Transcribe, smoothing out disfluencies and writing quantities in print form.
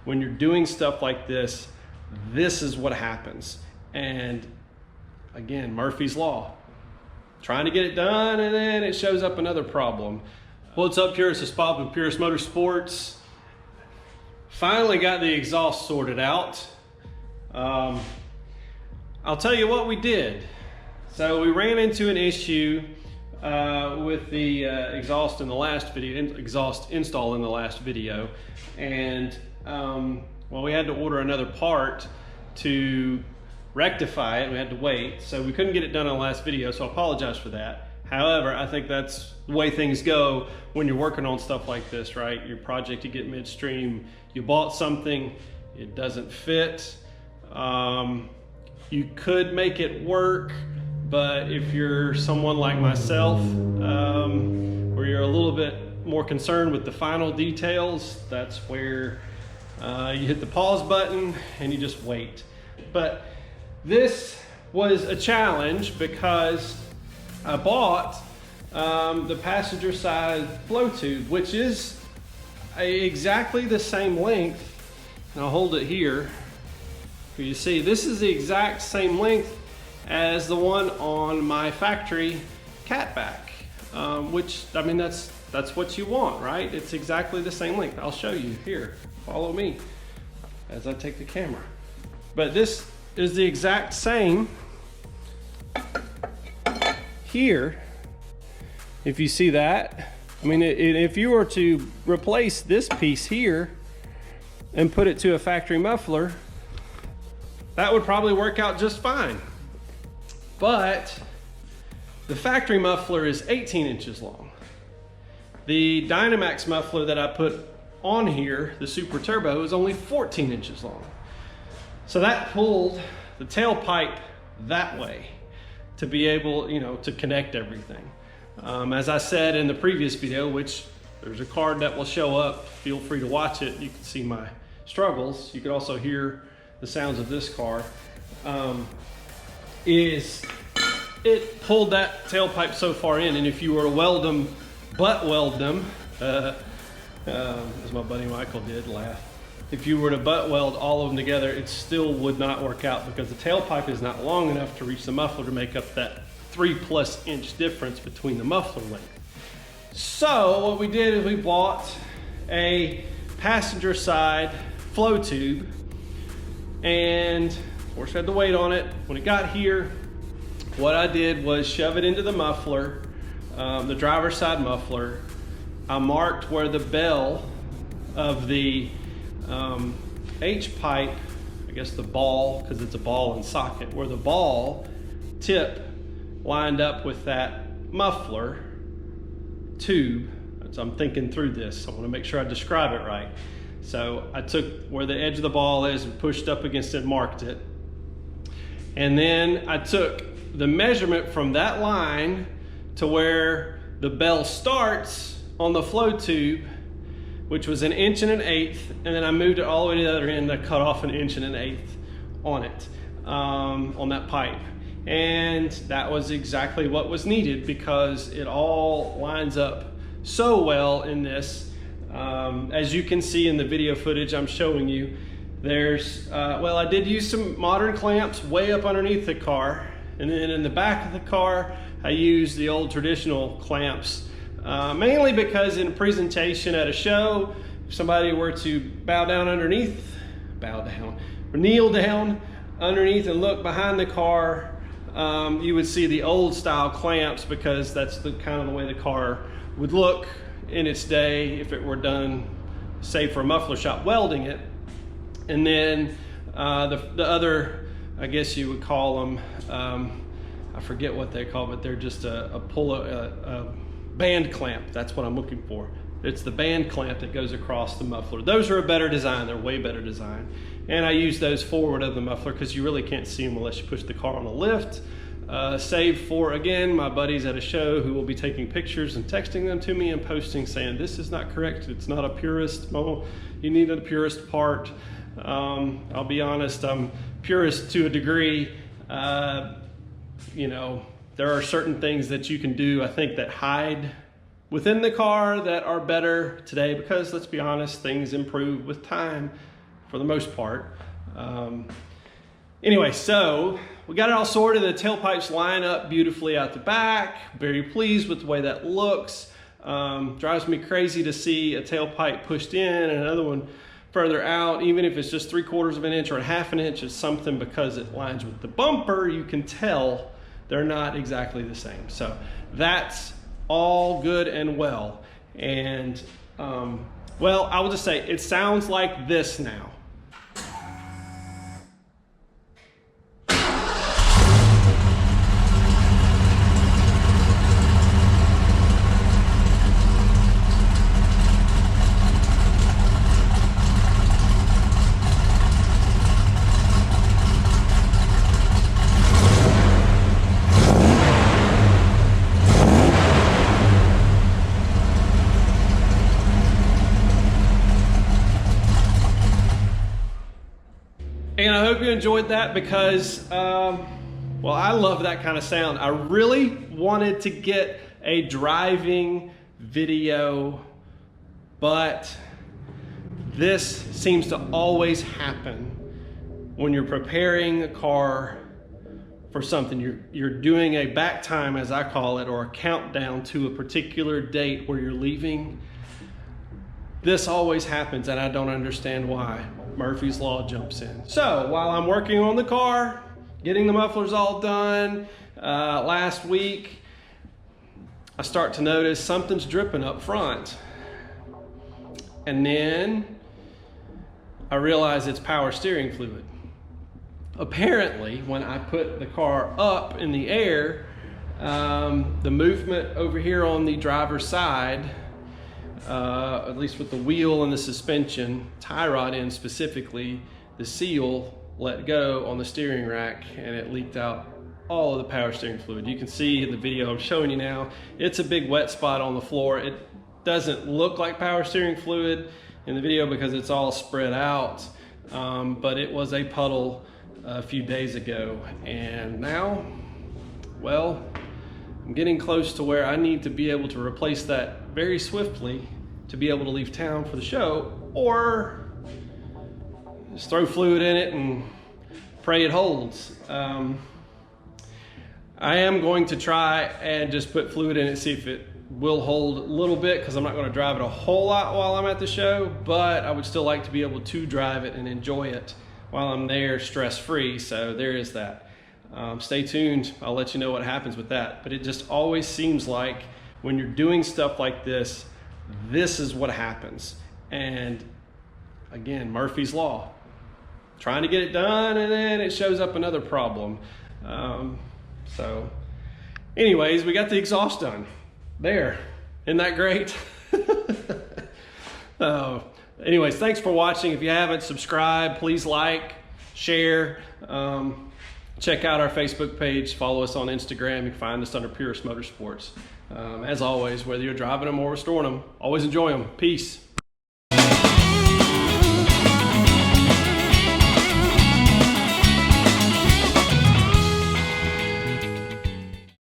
when you're doing stuff like this, this is what happens. And again, Murphy's Law. Trying to get it done and then it shows up another problem. What's up, Purist? It's Bob with Purist Motorsports. Finally got the exhaust sorted out. I'll tell you what we did. So we ran into an issue with the exhaust in the last video, exhaust install in the last video, and well, we had to order another part to rectify it. We had to wait, so we couldn't get it done in the last video, so I apologize for that. However, I think that's the way things go when you're working on stuff like this, right? Your project, you get midstream, you bought something, it doesn't fit. You could make it work, but if you're someone like myself, where you're a little bit more concerned with the final details, that's where you hit the pause button and you just wait. But this was a challenge because I bought the passenger side flow tube, which is exactly the same length. And I'll hold it here. You see, this is the exact same length as the one on my factory catback, which, I mean, that's what you want, right? It's exactly the same length. I'll show you here. Follow me as I take the camera. But this is the exact same here. If you see that, I mean, if you were to replace this piece here and put it to a factory muffler, that would probably work out just fine. But the factory muffler is 18 inches long. The Dynomax muffler that I put on here, the Super Turbo, is only 14 inches long. So that pulled the tailpipe that way to be able, you know, to connect everything. As I said in the previous video, which there's a card that will show up, feel free to watch it. You can see my struggles. You can also hear the sounds of this car. It pulled that tailpipe so far in, and if you were to weld them, butt weld them, as my buddy Michael did, laugh. If you were to butt weld all of them together, it still would not work out because the tailpipe is not long enough to reach the muffler to make up that 3+ inch difference between the muffler length. So what we did is we bought a passenger side flow tube, and of course we had to wait on it. When it got here, what I did was shove it into the muffler, the driver's side muffler. I marked where the bell of the H-pipe, I guess the ball, because it's a ball and socket, where the ball tip lined up with that muffler tube. So I'm thinking through this. I want to make sure I describe it right. So I took where the edge of the ball is and pushed up against it, marked it. And then I took the measurement from that line to where the bell starts on the flow tube, which was 1 1/8 inches, and then I moved it all the way to the other end. I cut off 1 1/8 inches on it, on that pipe. And that was exactly what was needed because it all lines up so well in this. As you can see in the video footage I'm showing you, there's, well, I did use some modern clamps way up underneath the car. And then in the back of the car, I used the old traditional clamps, mainly because in a presentation at a show, if somebody were to kneel down underneath and look behind the car, you would see the old style clamps because that's the kind of the way the car would look in its day if it were done, say, for a muffler shop welding it. And then the other, I guess you would call them, I forget what they call, but they're just a band clamp. That's what I'm looking for. It's the band clamp that goes across the muffler. Those are a better design. They're way better design. And I use those forward of the muffler because you really can't see them unless you push the car on a lift. Save for, again, my buddies at a show who will be taking pictures and texting them to me and posting saying, this is not correct. It's not a Purist. Oh, you need a Purist part. I'll be honest, I'm Purist to a degree. You know, there are certain things that you can do, I think, that hide within the car that are better today because, let's be honest, things improve with time. for the most part. Anyway, so we got it all sorted. The tailpipes line up beautifully out the back. Very pleased with the way that looks. Drives me crazy to see a tailpipe pushed in and another one further out. Even if it's just 3/4 of an inch or a half an inch, it's something because it lines with the bumper. You can tell they're not exactly the same. So that's all good and well. And well, I will just say it sounds like this now. And I hope you enjoyed that because, well, I love that kind of sound. I really wanted to get a driving video, but this seems to always happen when you're preparing a car for something. You're doing a back time, as I call it, or a countdown to a particular date where you're leaving. This always happens, and I don't understand why. Murphy's Law jumps in. So while I'm working on the car, getting the mufflers all done, last week, I start to notice something's dripping up front. And then I realize it's power steering fluid. Apparently, when I put the car up in the air, the movement over here on the driver's side, at least with the wheel and the suspension, tie rod end specifically, the seal let go on the steering rack and it leaked out all of the power steering fluid. You can see in the video I'm showing you now, it's a big wet spot on the floor. It doesn't look like power steering fluid in the video because it's all spread out, but it was a puddle a few days ago. And now, well, I'm getting close to where I need to be able to replace that very swiftly to be able to leave town for the show, or just throw fluid in it and pray it holds. I am going to try and just put fluid in it, see if it will hold a little bit, because I'm not going to drive it a whole lot while I'm at the show, but I would still like to be able to drive it and enjoy it while I'm there stress-free. So there is that. Stay tuned. I'll let you know what happens with that. But it just always seems like when you're doing stuff like this, this is what happens. And again, Murphy's Law. Trying to get it done and then it shows up another problem. So anyways, we got the exhaust done. There. Isn't that great? Anyways, thanks for watching. If you haven't subscribed, please like, share. Check out our Facebook page. Follow us on Instagram. You can find us under Purist Motorsports. As always, whether you're driving them or restoring them, always enjoy them. Peace.